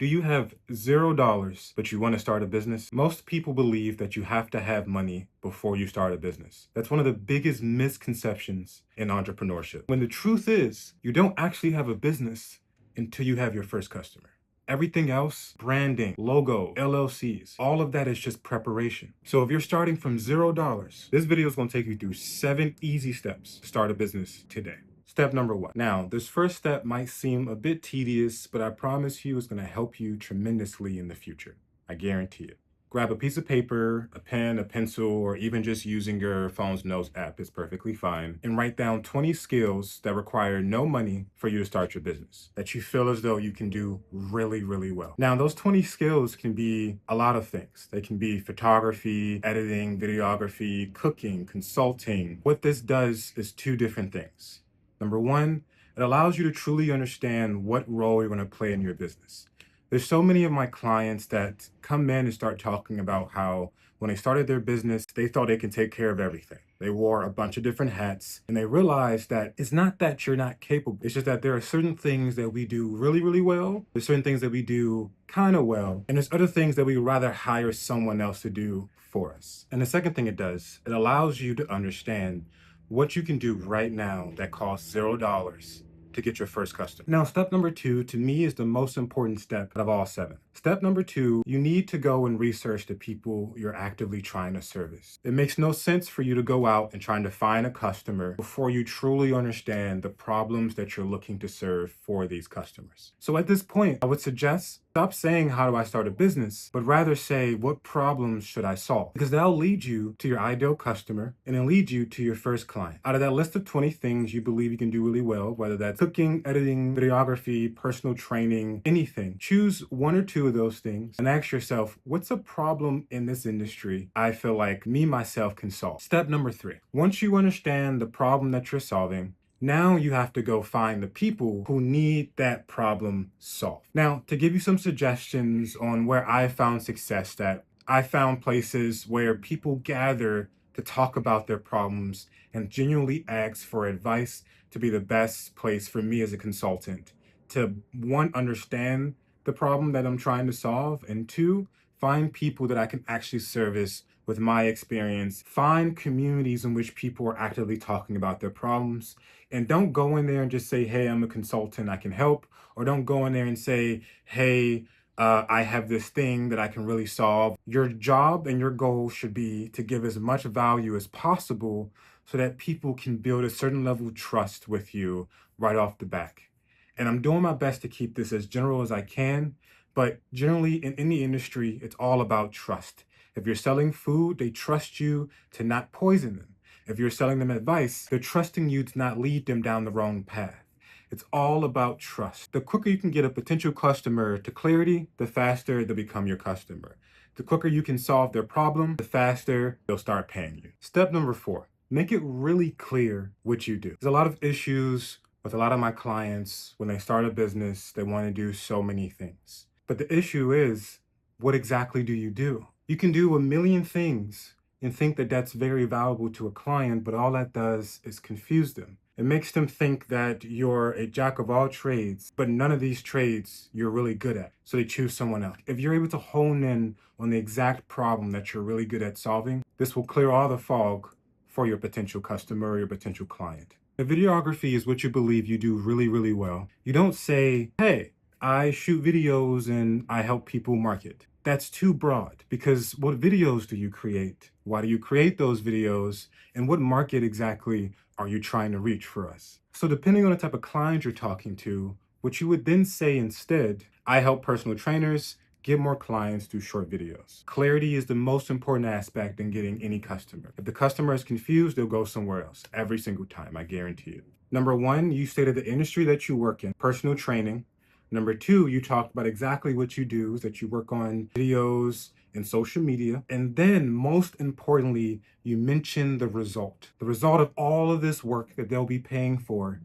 Do you have $0, but you want to start a business? Most people believe that you have to have money before you start a business. That's one of the biggest misconceptions in entrepreneurship. When the truth is, you don't actually have a business until you have your first customer. Everything else, branding, logo, LLCs, all of that is just preparation. So if you're starting from $0, this video is going to take you through 7 easy steps to start a business today. Step number 1. Now, this first step might seem a bit tedious, but I promise you it's going to help you tremendously in the future. I guarantee it. Grab a piece of paper, a pen, a pencil, or even just using your phone's notes app is perfectly fine, and write down 20 skills that require no money for you to start your business, that you feel as though you can do really, really well. Now, those 20 skills can be a lot of things. They can be photography, editing, videography, cooking, consulting. What this does is 2 different things. Number 1, it allows you to truly understand what role you're going to play in your business. There's so many of my clients that come in and start talking about how when they started their business, they thought they can take care of everything. They wore a bunch of different hats and they realized that it's not that you're not capable. It's just that there are certain things that we do really, really well. There's certain things that we do kind of well. And there's other things that we'd rather hire someone else to do for us. And the second thing it does, it allows you to understand what you can do right now that costs $0 to get your first customer. Now, step number 2 to me is the most important step of all 7. Step number 2, you need to go and research the people you're actively trying to service. It makes no sense for you to go out and trying to find a customer before you truly understand the problems that you're looking to serve for these customers. So at this point, I would suggest stop saying, how do I start a business? But rather say, what problems should I solve? Because that'll lead you to your ideal customer and it'll lead you to your first client. Out of that list of 20 things you believe you can do really well, whether that's cooking, editing, videography, personal training, anything, choose 1 or 2 of those things and ask yourself, what's a problem in this industry I feel like me, myself can solve? Step number 3, once you understand the problem that you're solving, now you have to go find the people who need that problem solved. Now, to give you some suggestions on where I found success, that I found places where people gather to talk about their problems and genuinely ask for advice to be the best place for me as a consultant to, 1, understand the problem that I'm trying to solve, and 2, find people that I can actually service with my experience, find communities in which people are actively talking about their problems, and don't go in there and just say, hey, I'm a consultant, I can help, or don't go in there and say, hey, I have this thing that I can really solve. Your job and your goal should be to give as much value as possible so that people can build a certain level of trust with you right off the back. And I'm doing my best to keep this as general as I can, but generally in any industry, it's all about trust. If you're selling food, they trust you to not poison them. If you're selling them advice, they're trusting you to not lead them down the wrong path. It's all about trust. The quicker you can get a potential customer to clarity, the faster they'll become your customer. The quicker you can solve their problem, the faster they'll start paying you. Step number 4, make it really clear what you do. There's a lot of issues with a lot of my clients. When they start a business, they want to do so many things. But the issue is, what exactly do you do? You can do a million things and think that that's very valuable to a client, but all that does is confuse them. It makes them think that you're a jack of all trades, but none of these trades you're really good at, so they choose someone else. If you're able to hone in on the exact problem that you're really good at solving, this will clear all the fog for your potential customer or your potential client. If videography is what you believe you do really, really well, you don't say, hey, I shoot videos and I help people market. That's too broad, because what videos do you create? Why do you create those videos? And what market exactly are you trying to reach for us? So depending on the type of client you're talking to, what you would then say instead, I help personal trainers get more clients through short videos. Clarity is the most important aspect in getting any customer. If the customer is confused, they'll go somewhere else every single time, I guarantee you. Number 1, you stated the industry that you work in, personal training. Number 2, you talked about exactly what you do, is that you work on videos and social media. And then most importantly, you mention the result of all of this work that they'll be paying for.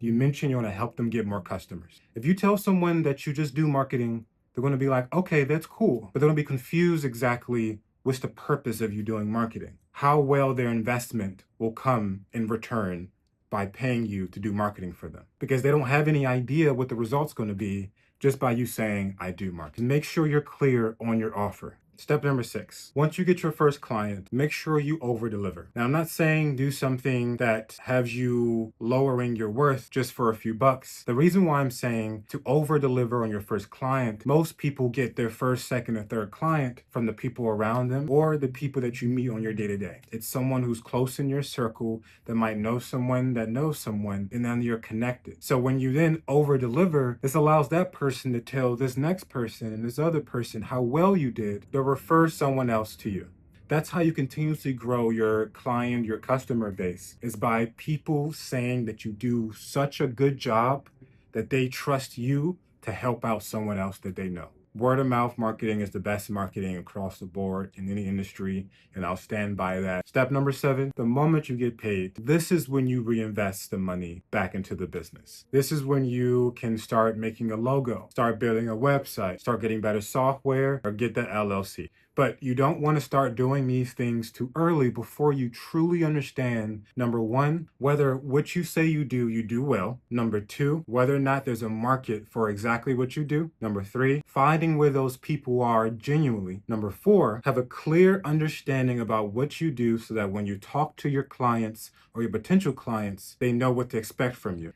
You mention you want to help them get more customers. If you tell someone that you just do marketing, they're going to be like, okay, that's cool. But they're going to be confused exactly what's the purpose of you doing marketing, how well their investment will come in return by paying you to do marketing for them, because they don't have any idea what the result's going to be just by you saying, I do marketing. Make sure you're clear on your offer. Step number 6, once you get your first client, make sure you over deliver. Now, I'm not saying do something that has you lowering your worth just for a few bucks. The reason why I'm saying to over deliver on your first client, most people get their first, second, or third client from the people around them or the people that you meet on your day to day. It's someone who's close in your circle that might know someone that knows someone, and then you're connected. So when you then over deliver, this allows that person to tell this next person and this other person how well you did. They'll refer someone else to you. That's how you continuously grow your client, your customer base, is by people saying that you do such a good job that they trust you to help out someone else that they know. Word of mouth marketing is the best marketing across the board in any industry, and I'll stand by that. Step number 7, the moment you get paid, this is when you reinvest the money back into the business. This is when you can start making a logo, start building a website, start getting better software, or get the LLC. But you don't want to start doing these things too early before you truly understand, number 1, whether what you say you do well. Number 2, whether or not there's a market for exactly what you do. Number 3, finding where those people are genuinely. Number 4, have a clear understanding about what you do so that when you talk to your clients or your potential clients, they know what to expect from you.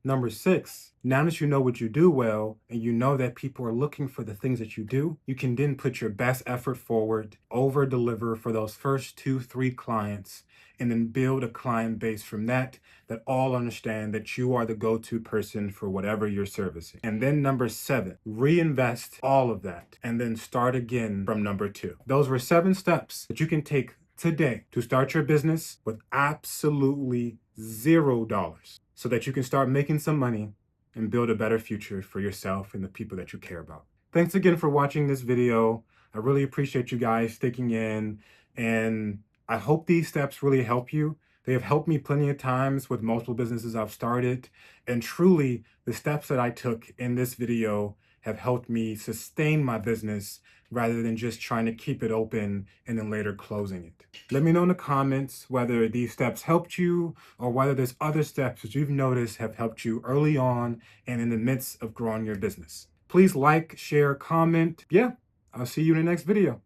Number 6, now that you know what you do well and you know that people are looking for the things that you do, you can then put your best effort forward, over deliver for those first 2, 3 clients, and then build a client base from that all understand that you are the go-to person for whatever you're servicing. And then number 7, reinvest all of that and then start again from number 2. Those were 7 steps that you can take today to start your business with absolutely $0 so that you can start making some money and build a better future for yourself and the people that you care about. Thanks again for watching this video. I really appreciate you guys sticking in, and I hope these steps really help you. They have helped me plenty of times with multiple businesses I've started, and truly the steps that I took in this video have helped me sustain my business rather than just trying to keep it open and then later closing it. Let me know in the comments whether these steps helped you or whether there's other steps that you've noticed have helped you early on and in the midst of growing your business. Please like, share, comment. Yeah, I'll see you in the next video.